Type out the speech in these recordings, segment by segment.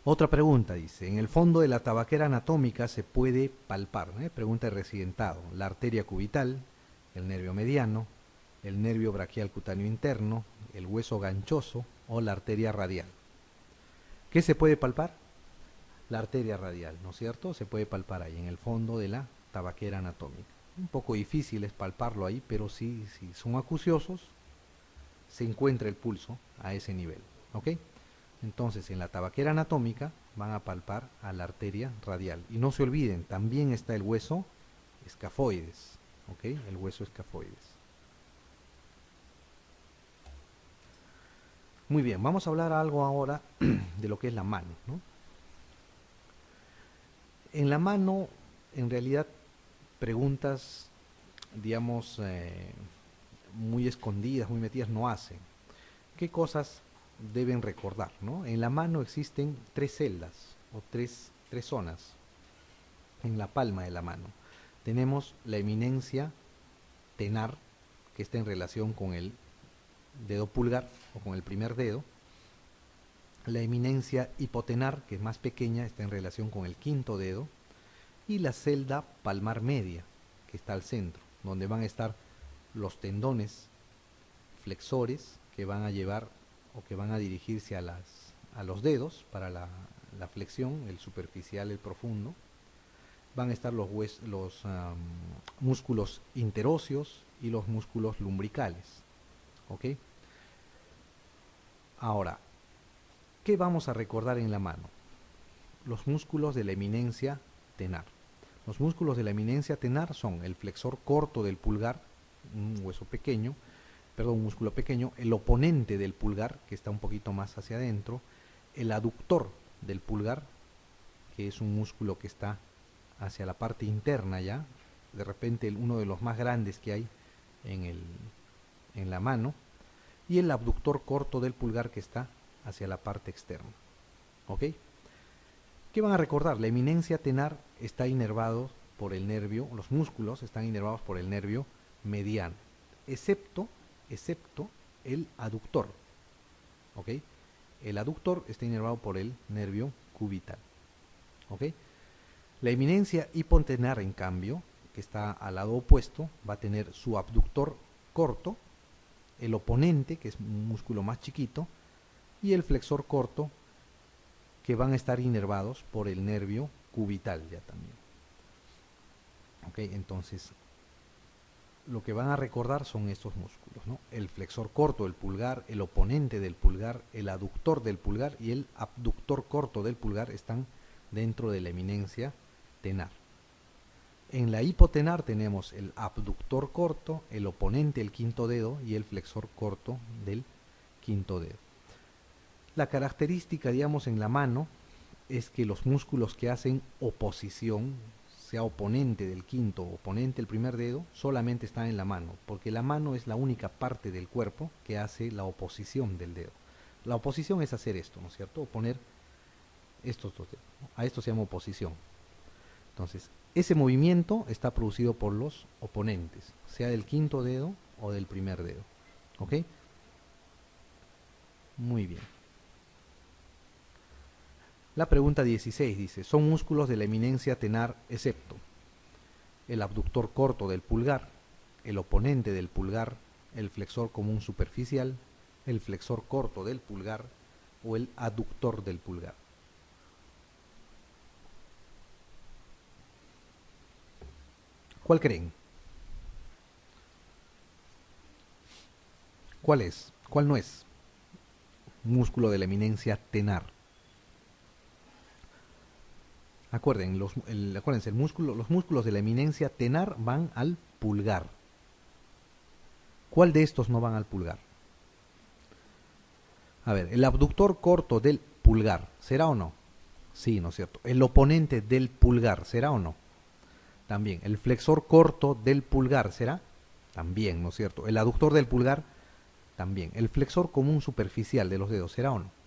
Otra pregunta dice, en el fondo de la tabaquera anatómica se puede palpar, pregunta de residentado, la arteria cubital, el nervio mediano, el nervio braquial cutáneo interno, el hueso ganchoso o la arteria radial. ¿Qué se puede palpar? La arteria radial, ¿no es cierto? Se puede palpar ahí, en el fondo de la tabaquera anatómica. Un poco difícil es palparlo ahí, pero si son acuciosos, se encuentra el pulso a ese nivel, ¿ok? Entonces, en la tabaquera anatómica van a palpar a la arteria radial. Y no se olviden, también está el hueso escafoides, ¿ok? El hueso escafoides. Muy bien, vamos a hablar algo ahora de lo que es la mano, ¿no? En la mano, en realidad, preguntas, digamos, muy escondidas, muy metidas, no hacen. ¿Qué cosas deben recordar, ¿no? En la mano existen tres celdas o tres zonas en la palma de la mano. Tenemos la eminencia tenar, que está en relación con el dedo pulgar o con el primer dedo. La eminencia hipotenar, que es más pequeña, está en relación con el quinto dedo. Y la celda palmar media, que está al centro, donde van a estar los tendones flexores que van a llevar o que van a dirigirse a los dedos para la flexión, el superficial, el profundo. Van a estar los músculos interóseos y los músculos lumbricales. ¿Ok? Ahora, ¿qué vamos a recordar en la mano? Los músculos de la eminencia tenar. Los músculos de la eminencia tenar son el flexor corto del pulgar, un hueso pequeño, un músculo pequeño, el oponente del pulgar, que está un poquito más hacia adentro, el aductor del pulgar, que es un músculo que está hacia la parte interna ya, de repente uno de los más grandes que hay en la mano, y el abductor corto del pulgar que está hacia la parte externa. ¿Ok? ¿Qué van a recordar? La eminencia tenar está inervado por el nervio, los músculos están inervados por el nervio mediano, excepto el aductor. ¿Ok? El aductor está inervado por el nervio cubital. ¿Ok? La eminencia hipotenar, en cambio, que está al lado opuesto, va a tener su abductor corto, el oponente, que es un músculo más chiquito, y el flexor corto, que van a estar inervados por el nervio cubital ya también. ¿Ok? Entonces, lo que van a recordar son estos músculos, ¿no? El flexor corto del pulgar, el oponente del pulgar, el aductor del pulgar y el abductor corto del pulgar están dentro de la eminencia tenar. En la hipotenar tenemos el abductor corto, el oponente, el quinto dedo, y el flexor corto del quinto dedo. La característica, digamos, en la mano es que los músculos que hacen oposición, sea oponente del quinto o oponente del primer dedo, solamente están en la mano, porque la mano es la única parte del cuerpo que hace la oposición del dedo. La oposición es hacer esto, ¿no es cierto? Oponer estos dos dedos, ¿no? A esto se llama oposición. Entonces, ese movimiento está producido por los oponentes, sea del quinto dedo o del primer dedo. ¿Ok? Muy bien. La pregunta 16 dice, son músculos de la eminencia tenar excepto el abductor corto del pulgar, el oponente del pulgar, el flexor común superficial, el flexor corto del pulgar o el aductor del pulgar. ¿Cuál creen? ¿Cuál es? ¿Cuál no es? Músculo de la eminencia tenar. Acuérdense, los músculos de la eminencia tenar van al pulgar. ¿Cuál de estos no van al pulgar? A ver, el abductor corto del pulgar, ¿será o no? Sí, ¿no es cierto? El oponente del pulgar, ¿será o no? También. El flexor corto del pulgar, ¿será? También, ¿no es cierto? El aductor del pulgar, también. El flexor común superficial de los dedos, ¿será o no?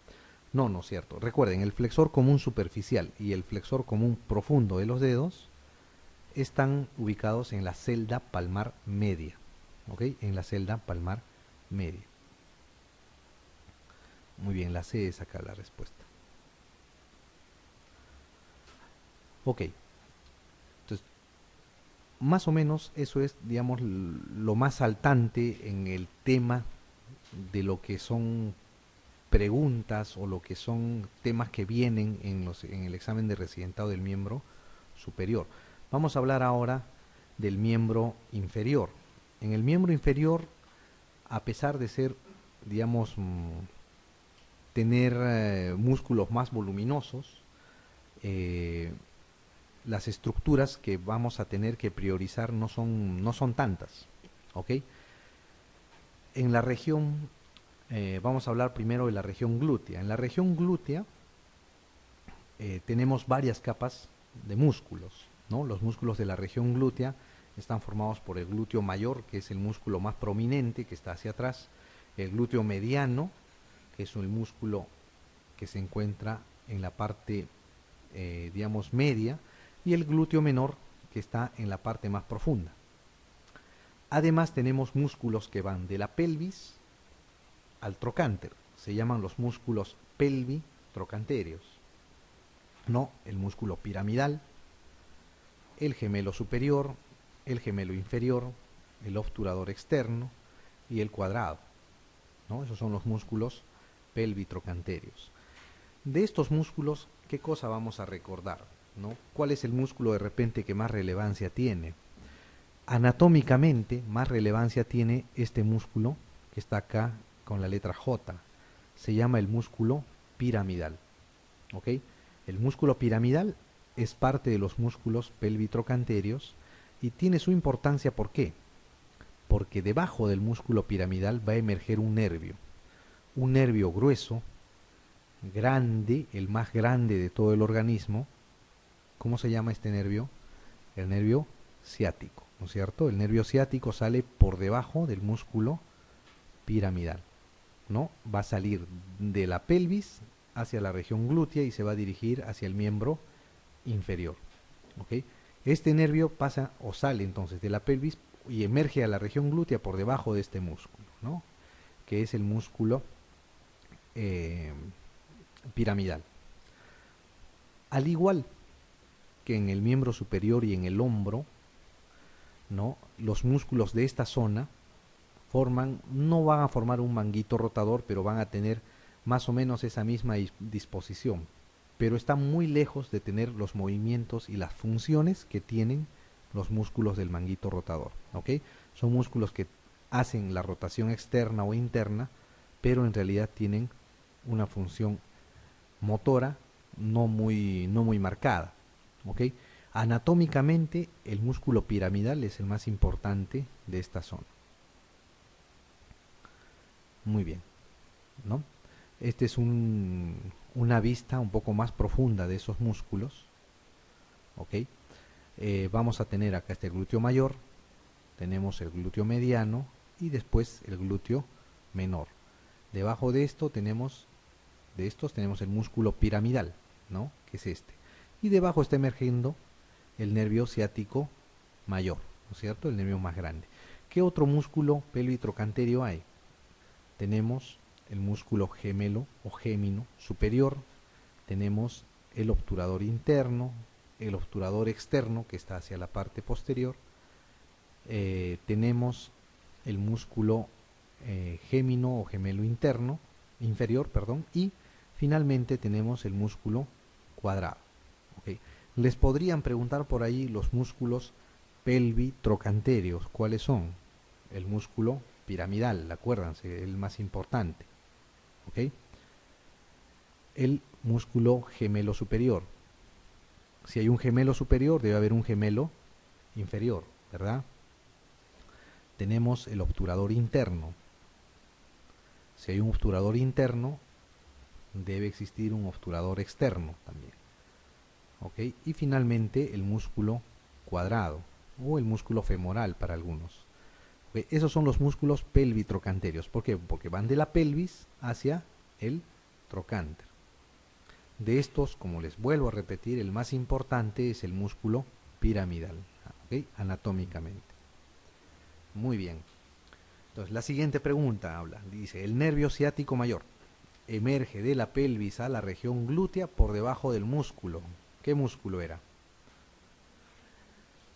No, no es cierto. Recuerden, el flexor común superficial y el flexor común profundo de los dedos están ubicados en la celda palmar media. ¿Ok? En la celda palmar media. Muy bien, la C es acá la respuesta. Ok, entonces más o menos eso es, digamos, lo más saltante en el tema de lo que son preguntas o lo que son temas que vienen en el examen de residentado del miembro superior. Vamos a hablar ahora del miembro inferior. En el miembro inferior, a pesar de ser, digamos, tener músculos más voluminosos, eh, las estructuras que vamos a tener que priorizar no son tantas. ¿Ok? En la región, vamos a hablar primero de la región glútea. En la región glútea tenemos varias capas de músculos, ¿no? Los músculos de la región glútea están formados por el glúteo mayor, que es el músculo más prominente, que está hacia atrás, el glúteo mediano, que es el músculo que se encuentra en la parte, digamos, media, y el glúteo menor, que está en la parte más profunda. Además tenemos músculos que van de la pelvis al trocánter, se llaman los músculos pelvitrocantéreos, no el músculo piramidal, el gemelo superior, el gemelo inferior, el obturador externo y el cuadrado, ¿no? Esos son los músculos pelvitrocantéreos. De estos músculos, ¿qué cosa vamos a recordar, ¿no? ¿Cuál es el músculo de repente que más relevancia tiene? Anatómicamente, más relevancia tiene este músculo que está acá con la letra J. Se llama el músculo piramidal. ¿Ok? El músculo piramidal es parte de los músculos pelvitrocantéreos y tiene su importancia. ¿Por qué? Porque debajo del músculo piramidal va a emerger un nervio grueso, grande, el más grande de todo el organismo. ¿Cómo se llama este nervio? El nervio ciático, ¿no es cierto? El nervio ciático sale por debajo del músculo piramidal, ¿no? Va a salir de la pelvis hacia la región glútea y se va a dirigir hacia el miembro inferior, ¿ok? Este nervio pasa o sale entonces de la pelvis y emerge a la región glútea por debajo de este músculo, ¿no? Que es el músculo piramidal. Al igual que en el miembro superior y en el hombro, ¿no? Los músculos de esta zona no van a formar un manguito rotador, pero van a tener más o menos esa misma disposición, pero están muy lejos de tener los movimientos y las funciones que tienen los músculos del manguito rotador, ¿ok? Son músculos que hacen la rotación externa o interna, pero en realidad tienen una función motora no muy marcada, ¿ok? Anatómicamente, el músculo piramidal es el más importante de esta zona. Muy bien, ¿no? Este es una vista un poco más profunda de esos músculos, ¿ok? Vamos a tener acá este glúteo mayor, tenemos el glúteo mediano y después el glúteo menor. Debajo de estos tenemos el músculo piramidal, ¿no? Que es este. Y debajo está emergiendo el nervio ciático mayor, ¿no es cierto? El nervio más grande. ¿Qué otro músculo pelvitrocantéreo hay? Tenemos el músculo gemelo o gémino superior, tenemos el obturador interno, el obturador externo que está hacia la parte posterior, tenemos el músculo gémino o gemelo inferior, perdón, y finalmente tenemos el músculo cuadrado. ¿Okay? Les podrían preguntar por ahí los músculos pelvitrocantéreos, ¿cuáles son? El músculo piramidal, acuérdense, el más importante. ¿Ok? El músculo gemelo superior. Si hay un gemelo superior, debe haber un gemelo inferior, ¿verdad? Tenemos el obturador interno. Si hay un obturador interno, debe existir un obturador externo también. ¿Ok? Y finalmente el músculo cuadrado o el músculo femoral para algunos. ¿Okay? Esos son los músculos pelvitrocantéreos. ¿Por qué? Porque van de la pelvis hacia el trocánter. De estos, como les vuelvo a repetir, el más importante es el músculo piramidal, ¿okay? Anatómicamente. Muy bien. Entonces, la siguiente pregunta dice, el nervio ciático mayor emerge de la pelvis a la región glútea por debajo del músculo. ¿Qué músculo era?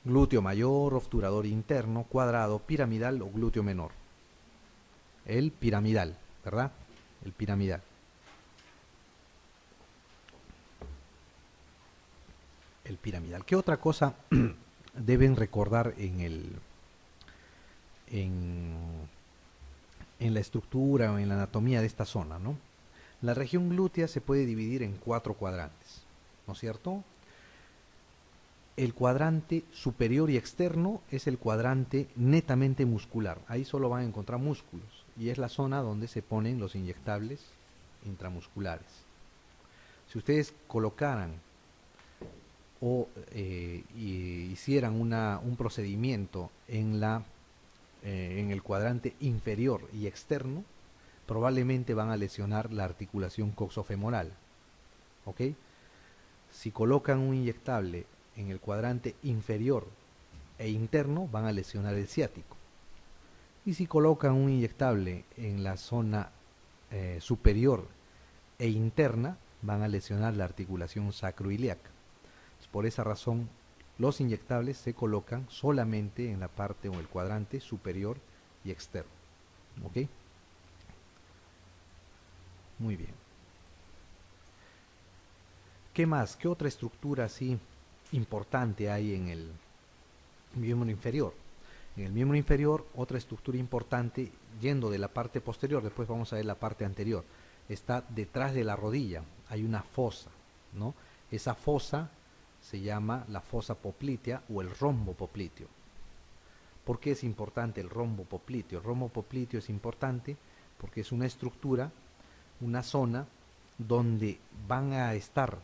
Glúteo mayor, obturador interno, cuadrado, piramidal o glúteo menor. El piramidal, ¿verdad? El piramidal. El piramidal. ¿Qué otra cosa deben recordar en, en la estructura o en la anatomía de esta zona, ¿no? La región glútea se puede dividir en 4 cuadrantes, ¿no es cierto? El cuadrante superior y externo es el cuadrante netamente muscular. Ahí solo van a encontrar músculos y es la zona donde se ponen los inyectables intramusculares. Si ustedes colocaran o hicieran un procedimiento en el cuadrante inferior y externo, probablemente van a lesionar la articulación coxofemoral. ¿Ok? Si colocan un inyectable en el cuadrante inferior e interno, van a lesionar el ciático. Y si colocan un inyectable en la zona superior e interna, van a lesionar la articulación sacroiliaca. Por esa razón, los inyectables se colocan solamente en la parte o el cuadrante superior y externo. ¿Ok? Muy bien. ¿Qué más? ¿Qué otra estructura así importante hay en el miembro inferior? En el miembro inferior, otra estructura importante, yendo de la parte posterior, después vamos a ver la parte anterior, está detrás de la rodilla, hay una fosa, ¿no? Esa fosa se llama la fosa poplitea o el rombo popliteo. ¿Por qué es importante el rombo popliteo? El rombo popliteo es importante porque es una estructura, una zona donde van a estar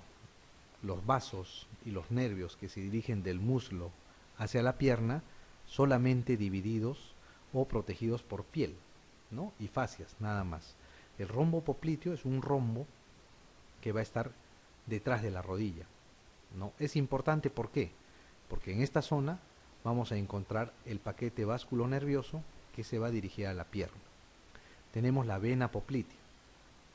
los vasos y los nervios que se dirigen del muslo hacia la pierna solamente divididos o protegidos por piel, ¿no? Y fascias, nada más. El rombo popliteo es un rombo que va a estar detrás de la rodilla, ¿no? Es importante, ¿por qué? Porque en esta zona vamos a encontrar el paquete vasculonervioso que se va a dirigir a la pierna. Tenemos la vena poplitea,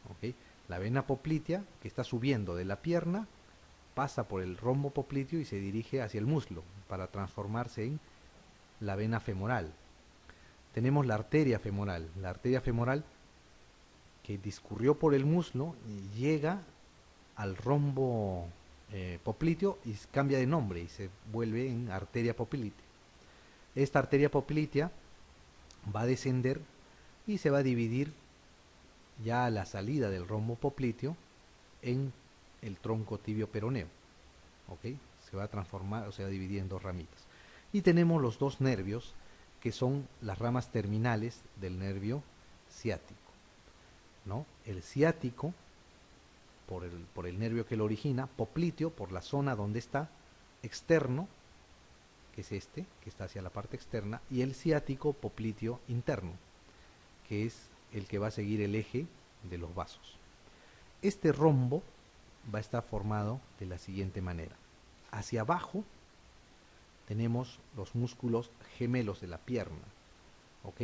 ¿ok? La vena poplitea que está subiendo de la pierna pasa por el rombo popliteo y se dirige hacia el muslo para transformarse en la vena femoral. Tenemos la arteria femoral que discurrió por el muslo y llega al rombo popliteo y cambia de nombre y se vuelve en arteria poplitea. Esta arteria poplitea va a descender y se va a dividir ya a la salida del rombo popliteo en el tronco tibio peroneo. ¿Ok? Se va a transformar o se va a dividir en dos ramitas. Y tenemos los dos nervios que son las ramas terminales del nervio ciático, ¿no? El ciático por el nervio que lo origina, popliteo por la zona donde está, externo, que es este, que está hacia la parte externa, y el ciático popliteo interno, que es el que va a seguir el eje de los vasos. Este rombo va a estar formado de la siguiente manera. Hacia abajo tenemos los músculos gemelos de la pierna, ¿ok?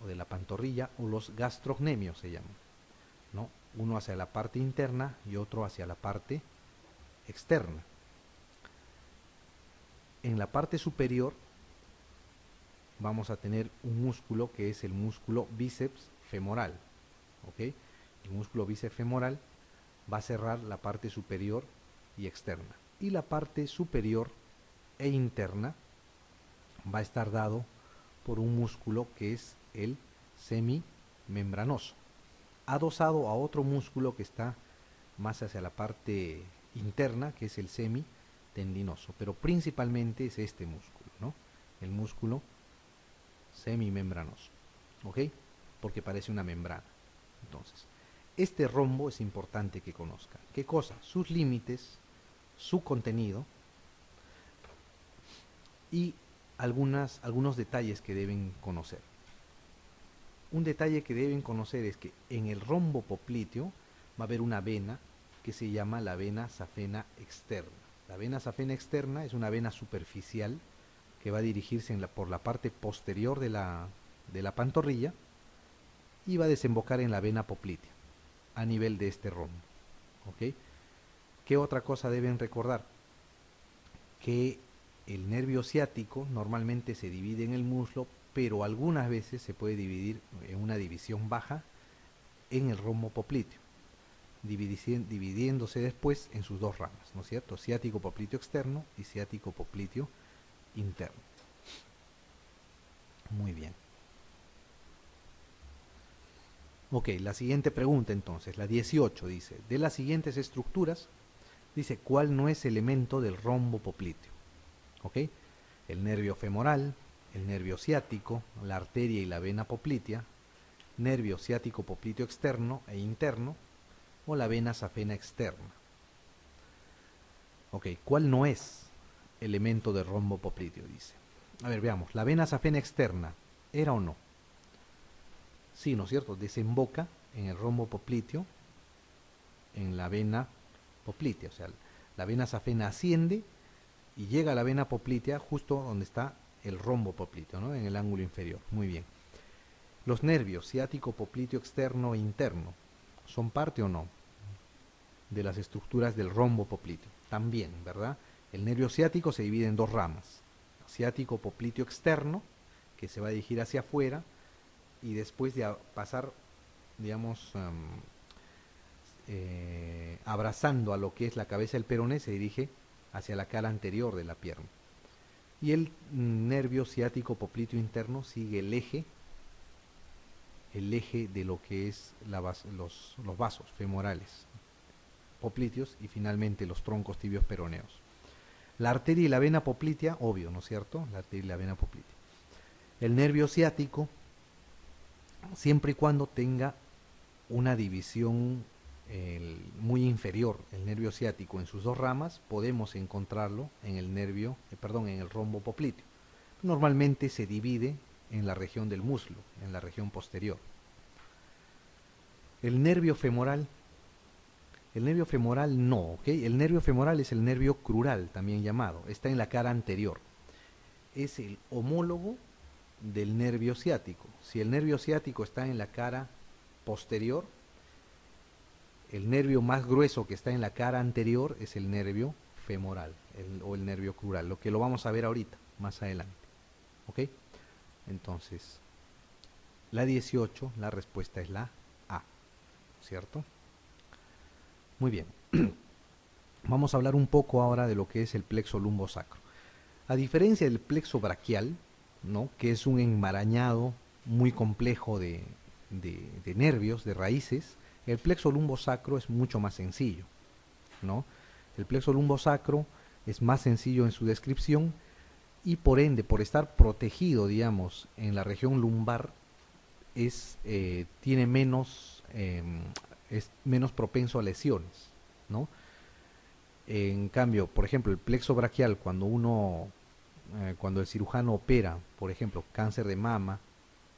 O de la pantorrilla, o los gastrocnemios se llaman, ¿no? Uno hacia la parte interna y otro hacia la parte externa. En la parte superior vamos a tener un músculo que es el músculo bíceps femoral, ¿ok? El músculo bíceps femoral va a cerrar la parte superior y externa. Y la parte superior e interna va a estar dado por un músculo que es el semimembranoso, adosado a otro músculo que está más hacia la parte interna, que es el semitendinoso, pero principalmente es este músculo, ¿no? El músculo semimembranoso, ¿ok? Porque parece una membrana. Entonces, este rombo es importante que conozcan. ¿Qué cosa? Sus límites, su contenido y algunos detalles que deben conocer. Un detalle que deben conocer es que en el rombo popliteo va a haber una vena que se llama la vena safena externa. La vena safena externa es una vena superficial que va a dirigirse por la parte posterior de la pantorrilla y va a desembocar en la vena poplitea a nivel de este rombo. ¿Ok? ¿Qué otra cosa deben recordar? Que el nervio ciático normalmente se divide en el muslo, pero algunas veces se puede dividir en una división baja en el rombo popliteo, dividiéndose después en sus dos ramas, ¿no es cierto? Ciático popliteo externo y ciático popliteo interno. Muy bien. Ok, la siguiente pregunta entonces, la 18 dice, de las siguientes estructuras, dice, ¿cuál no es elemento del rombo popliteo? Ok, el nervio femoral, el nervio ciático, la arteria y la vena poplitea, nervio ciático popliteo externo e interno, o la vena safena externa. Ok, ¿cuál no es elemento del rombo popliteo? Dice. A ver, veamos, la vena safena externa, ¿era o no? Sí, ¿no es cierto? Desemboca en el rombo popliteo, en la vena poplitea, o sea, la vena safena asciende y llega a la vena poplitea justo donde está el rombo popliteo, ¿no? En el ángulo inferior. Muy bien. Los nervios ciático popliteo externo e interno, ¿son parte o no de las estructuras del rombo popliteo? También, ¿verdad? El nervio ciático se divide en dos ramas. Ciático popliteo externo, que se va a dirigir hacia afuera, y después de pasar, digamos, abrazando a lo que es la cabeza del peroné, se dirige hacia la cara anterior de la pierna. Y el nervio ciático popliteo interno sigue el eje de lo que es los vasos femorales, popliteos y finalmente los troncos tibios peroneos. La arteria y la vena poplitea, obvio, ¿no es cierto? La arteria y la vena poplitea. El nervio ciático, siempre y cuando tenga una división muy inferior, el nervio ciático en sus dos ramas, podemos encontrarlo en el nervio, en el rombo popliteo. Normalmente se divide en la región del muslo, en la región posterior. El nervio femoral no, ¿ok? El nervio femoral es el nervio crural, también llamado, está en la cara anterior. Es el homólogo del nervio ciático. Si el nervio ciático está en la cara posterior, el nervio más grueso que está en la cara anterior es el nervio femoral o el nervio crural, lo que lo vamos a ver ahorita, más adelante. ¿Ok? Entonces, la 18, la respuesta es la A, ¿cierto? Muy bien. Vamos a hablar un poco ahora de lo que es el plexo lumbosacro. A diferencia del plexo braquial, ¿no?, que es un enmarañado muy complejo de nervios, de raíces, el plexo lumbosacro es mucho más sencillo, ¿no? El plexo lumbosacro es más sencillo en su descripción y por ende, por estar protegido, digamos, en la región lumbar, tiene menos, es menos propenso a lesiones, ¿no? En cambio, por ejemplo, el plexo braquial, cuando el cirujano opera, por ejemplo, cáncer de mama,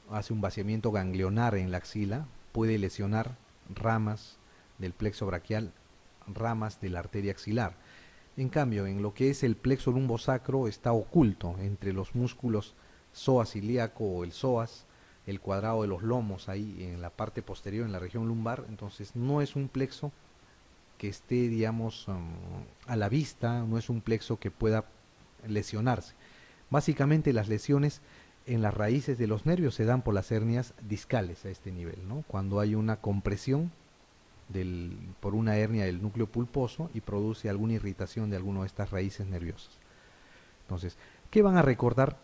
hace un vaciamiento ganglionar en la axila, puede lesionar ramas del plexo braquial, ramas de la arteria axilar. En cambio, en lo que es el plexo lumbosacro está oculto entre los músculos psoas ilíaco o el psoas, el cuadrado de los lomos ahí en la parte posterior, en la región lumbar. Entonces no es un plexo que esté, digamos, a la vista, no es un plexo que pueda lesionarse. Básicamente las lesiones en las raíces de los nervios se dan por las hernias discales a este nivel, ¿no? Cuando hay una compresión por una hernia del núcleo pulposo y produce alguna irritación de alguna de estas raíces nerviosas. Entonces, ¿qué van a recordar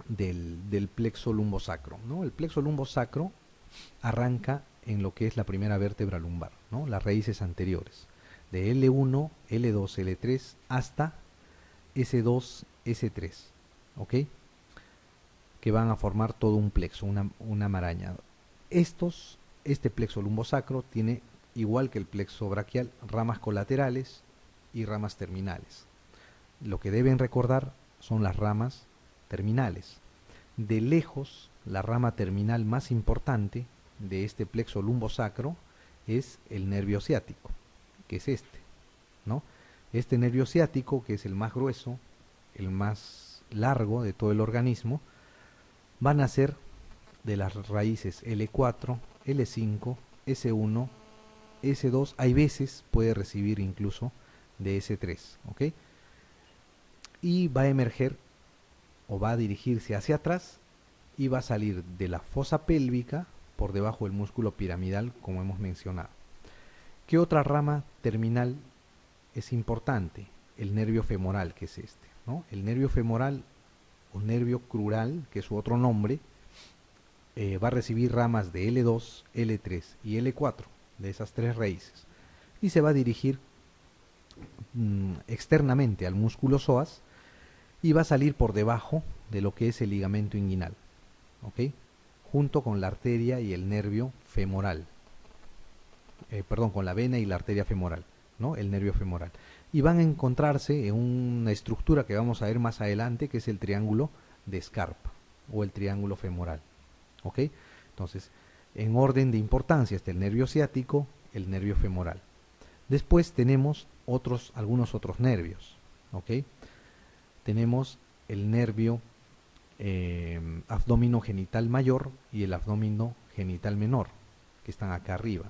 del plexo lumbosacro, ¿no? El plexo lumbosacro arranca en lo que es la primera vértebra lumbar, ¿no? Las raíces anteriores, de L1, L2, L3 hasta S2, S3, ¿ok? Que van a formar todo un plexo, una maraña. Este plexo lumbosacro tiene, igual que el plexo braquial, ramas colaterales y ramas terminales. Lo que deben recordar son las ramas terminales. De lejos, la rama terminal más importante de este plexo lumbosacro es el nervio ciático, que es este, ¿no? Este nervio ciático, que es el más grueso, el más largo de todo el organismo, van a ser de las raíces L4, L5, S1, S2, hay veces puede recibir incluso de S3, ¿ok? y va a emerger o va a dirigirse hacia atrás y va a salir de la fosa pélvica por debajo del músculo piramidal, como hemos mencionado. ¿Qué otra rama terminal es importante? El nervio femoral, que es este, ¿no? El nervio femoral o nervio crural, que es su otro nombre, va a recibir ramas de L2, L3 y L4, de esas tres raíces, y se va a dirigir externamente al músculo psoas y va a salir por debajo de lo que es el ligamento inguinal, ¿ok? Junto con la arteria y el nervio femoral, perdón, con la vena y la arteria femoral, ¿no? El nervio femoral. Y van a encontrarse en una estructura que vamos a ver más adelante, que es el triángulo de Scarpa o el triángulo femoral, ¿ok? Entonces, en orden de importancia está el nervio ciático, el nervio femoral. Después tenemos algunos otros nervios, ¿ok? Tenemos el nervio abdomino genital mayor y el abdomino genital menor, que están acá arriba,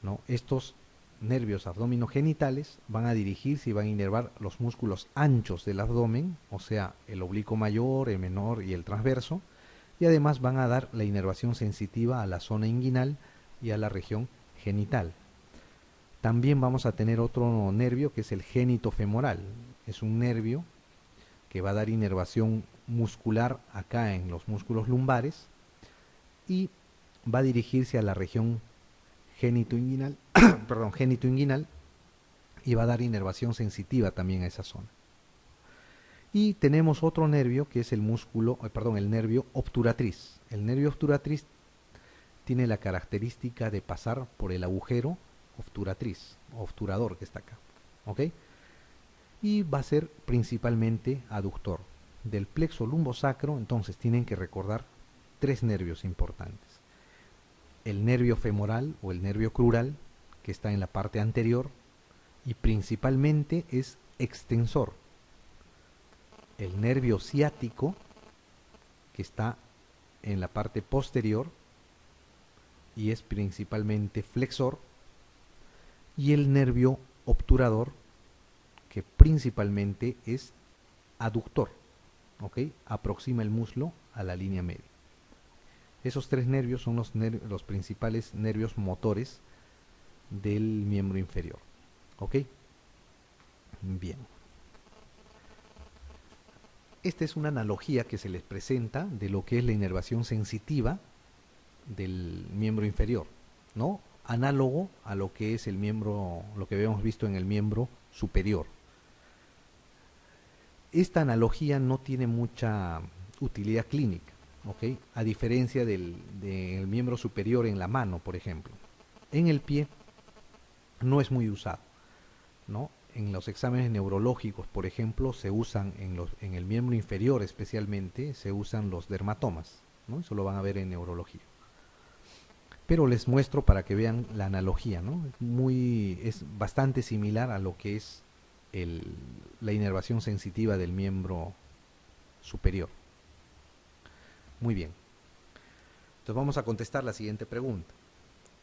¿no? Estos nervios abdominogenitales van a dirigirse y van a inervar los músculos anchos del abdomen, o sea, el oblicuo mayor, el menor y el transverso, y además van a dar la inervación sensitiva a la zona inguinal y a la región genital. También vamos a tener otro nervio que es el génito femoral. Es un nervio que va a dar inervación muscular acá en los músculos lumbares y va a dirigirse a la región genitoinguinal, perdón, genitoinguinal, y va a dar inervación sensitiva también a esa zona. Y tenemos otro nervio que es el el nervio obturatriz. El nervio obturatriz tiene la característica de pasar por el agujero obturatriz, obturador que está acá, ¿ok? Y va a ser principalmente aductor. Del plexo lumbosacro, entonces tienen que recordar tres nervios importantes. El nervio femoral o el nervio crural, que está en la parte anterior y principalmente es extensor. El nervio ciático, que está en la parte posterior y es principalmente flexor, y el nervio obturador, que principalmente es aductor, ¿ok? Aproxima el muslo a la línea media. Esos tres nervios son los principales nervios motores del miembro inferior, ¿ok? Bien. Esta es una analogía que se les presenta de lo que es la inervación sensitiva del miembro inferior, ¿no? Análogo a lo que es el miembro, lo que habíamos visto en el miembro superior. Esta analogía no tiene mucha utilidad clínica, ¿ok? A diferencia del miembro superior en la mano, por ejemplo. En el pie no es muy usado, ¿no? En los exámenes neurológicos, por ejemplo, se usan en el miembro inferior especialmente, se usan los dermatomas, ¿no? Eso lo van a ver en neurología. Pero les muestro para que vean la analogía, ¿no? Es bastante similar a lo que es la inervación sensitiva del miembro superior. Muy bien. Entonces vamos a contestar la siguiente pregunta.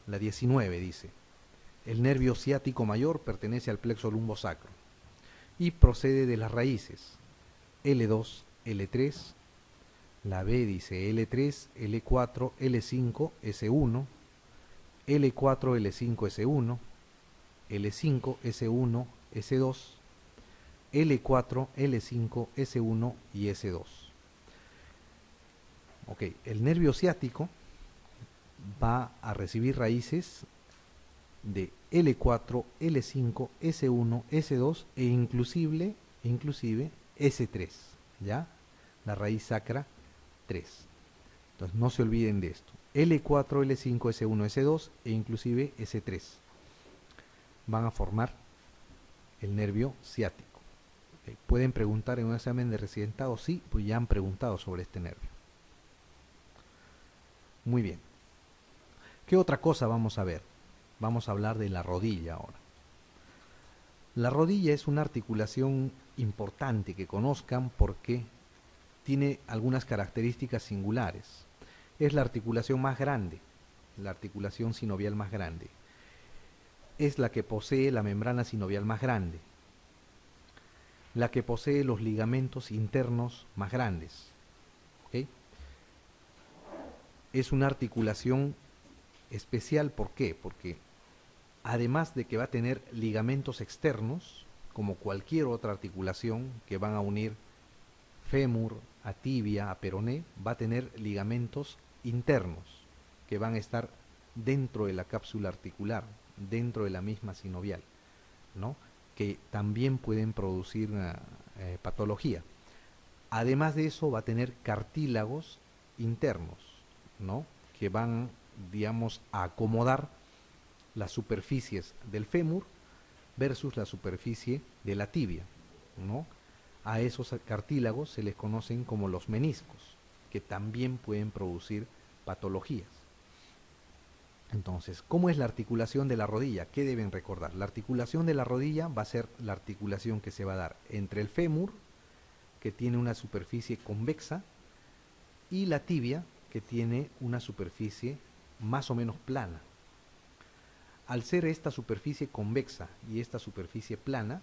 La 19 dice: el nervio ciático mayor pertenece al plexo lumbosacro y procede de las raíces L2, L3, la B dice L3, L4, L5, S1, L4, L5, S1, L5, S1, S2, L4, L5, S1 y S2. Ok, el nervio ciático va a recibir raíces de L4, L5, S1, S2 e inclusive S3, ¿ya? La raíz sacra 3. Entonces no se olviden de esto. L4, L5, S1, S2 e inclusive S3 van a formar el nervio ciático. Okay. ¿Pueden preguntar en un examen de residentado? Sí, pues ya han preguntado sobre este nervio. Muy bien. ¿Qué otra cosa vamos a ver? Vamos a hablar de la rodilla ahora. La rodilla es una articulación importante que conozcan porque tiene algunas características singulares. Es la articulación más grande, la articulación sinovial más grande. Es la que posee la membrana sinovial más grande. la que posee los ligamentos internos más grandes. ¿Ok? Es una articulación especial, ¿por qué? Porque además de que va a tener ligamentos externos, como cualquier otra articulación que van a unir fémur a tibia, a peroné, va a tener ligamentos internos que van a estar dentro de la cápsula articular, dentro de la misma sinovial, ¿no? Que también pueden producir patología. Además de eso, va a tener cartílagos internos, ¿no? Que van, digamos, a acomodar las superficies del fémur versus la superficie de la tibia, ¿no? A esos cartílagos se les conocen como los meniscos, que también pueden producir patologías. Entonces, ¿cómo es la articulación de la rodilla? ¿Qué deben recordar? La articulación de la rodilla va a ser la articulación que se va a dar entre el fémur, que tiene una superficie convexa, y la tibia, que tiene una superficie más o menos plana. Al ser esta superficie convexa y esta superficie plana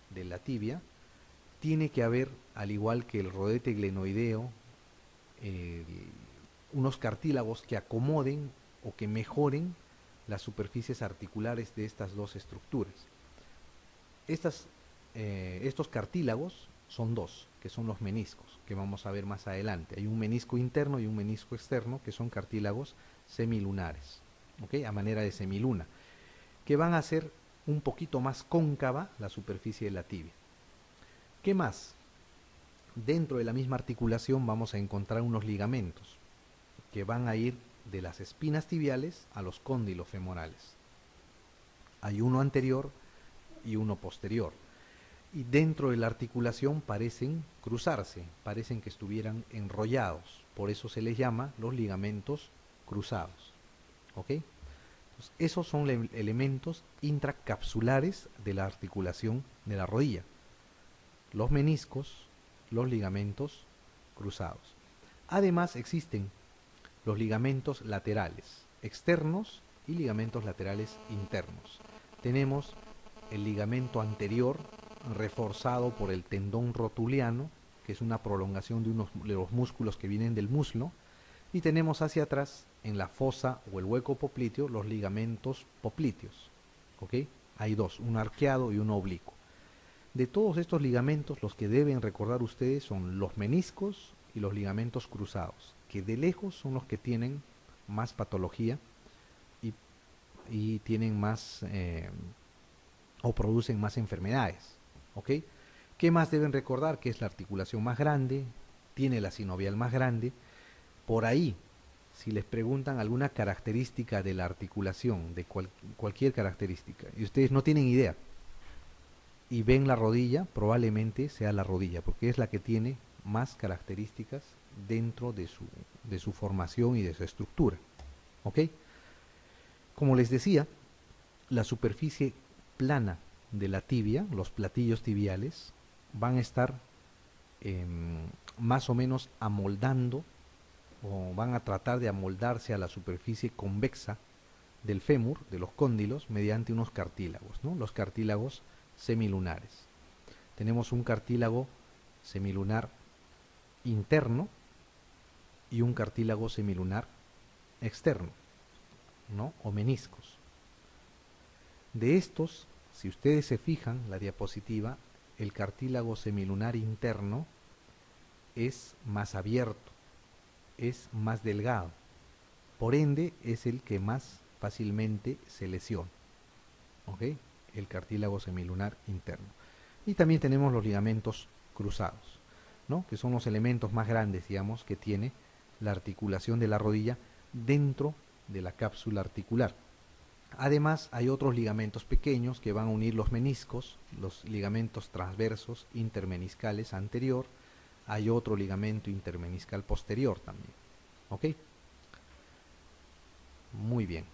de la tibia, tiene que haber, al igual que el rodete glenoideo, unos cartílagos que acomoden o que mejoren las superficies articulares de estas dos estructuras. Estos cartílagos son dos, que son los meniscos, que vamos a ver más adelante. Hay un menisco interno y un menisco externo, que son cartílagos semilunares, ¿ok? A manera de semiluna, que van a hacer un poquito más cóncava la superficie de la tibia. ¿Qué más? Dentro de la misma articulación vamos a encontrar unos ligamentos que van a ir de las espinas tibiales a los cóndilos femorales. Hay uno anterior y uno posterior. Y dentro de la articulación parecen cruzarse, parecen que estuvieran enrollados. Por eso se les llama los ligamentos cruzados. ¿Ok? Entonces, esos son elementos intracapsulares de la articulación de la rodilla. Los meniscos, los ligamentos cruzados. Además existen los ligamentos laterales externos y ligamentos laterales internos. Tenemos el ligamento anterior reforzado por el tendón rotuliano, que es una prolongación de los músculos que vienen del muslo, y tenemos hacia atrás, en la fosa o el hueco popliteo, los ligamentos popliteos. ¿Ok? Hay dos, un arqueado y uno oblicuo. De todos estos ligamentos, los que deben recordar ustedes son los meniscos y los ligamentos cruzados, que de lejos son los que tienen más patología y tienen más o producen más enfermedades. ¿Ok? ¿Qué más deben recordar? Que es la articulación más grande, tiene la sinovial más grande. Por ahí, si les preguntan alguna característica de la articulación, de cualquier característica, y ustedes no tienen idea, y ven la rodilla, probablemente sea la rodilla, porque es la que tiene más características dentro de su formación y de su estructura. ¿Ok? Como les decía, la superficie plana de la tibia, los platillos tibiales, van a estar más o menos amoldando o van a tratar de amoldarse a la superficie convexa del fémur, de los cóndilos, mediante unos cartílagos, ¿no? Los cartílagos semilunares. Tenemos un cartílago semilunar interno y un cartílago semilunar externo, ¿no? O meniscos. De estos, si ustedes se fijan, la diapositiva, el cartílago semilunar interno es más abierto, es más delgado, por ende es el que más fácilmente se lesiona. ¿Ok? El cartílago semilunar interno. Y también tenemos los ligamentos cruzados, ¿no? Que son los elementos más grandes, digamos, que tiene la articulación de la rodilla dentro de la cápsula articular. Además, hay otros ligamentos pequeños que van a unir los meniscos, los ligamentos transversos intermeniscales anterior. Hay otro ligamento intermeniscal posterior también. ¿Ok? Muy bien.